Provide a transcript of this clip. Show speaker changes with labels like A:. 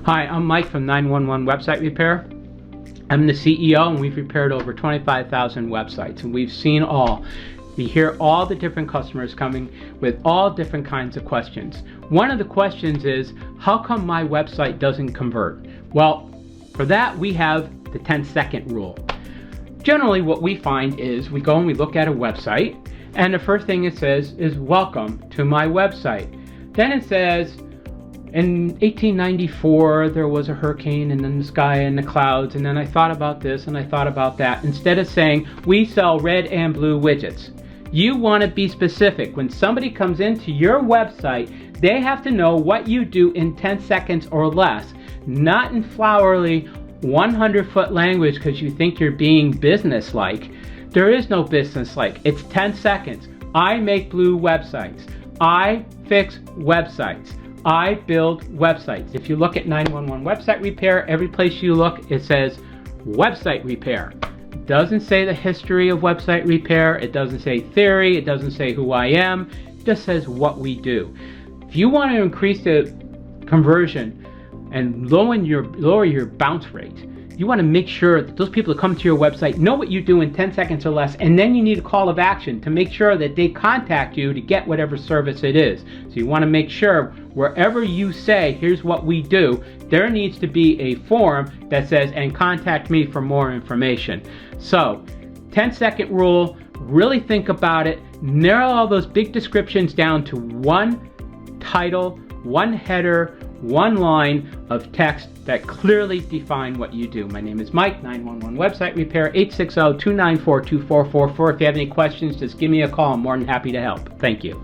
A: Hi, I'm Mike from 911 Website Repair. I'm the CEO, and we've repaired over 25,000 websites, and we've seen all. We hear all the different customers coming with all different kinds of questions. One of the questions is, how come my website doesn't convert? Well, for that we have the 10-second rule. Generally what we find is we go and we look at a website, and the first thing it says is, welcome to my website. Then it says, in 1894 there was a hurricane, and then the sky and the clouds, and then I thought about this and I thought about that. Instead of saying we sell red and blue widgets, you want to be specific. When somebody comes into your website, they have to know what you do in 10 seconds or less, not in flowery 100-foot language because you think you're being business-like. There is no business-like. It's 10 seconds. I make blue websites. I fix websites. I build websites. If you look at 911 Website Repair, every place you look, it says website repair. It doesn't say the history of website repair. It doesn't say theory. It doesn't say who I am. It just says what we do. If you want to increase the conversion and lower your bounce rate, you want to make sure that those people that come to your website know what you do in 10 seconds or less, and then you need a call of action to make sure that they contact you to get whatever service it is. So you want to make sure wherever you say, here's what we do, there needs to be a form that says, and contact me for more information. So, 10-second rule, really think about it, narrow all those big descriptions down to one title, one header, one line of text that clearly define what you do. My name is Mike, 911 Website Repair, 860-294-2444. If you have any questions, just give me a call. I'm more than happy to help. Thank you.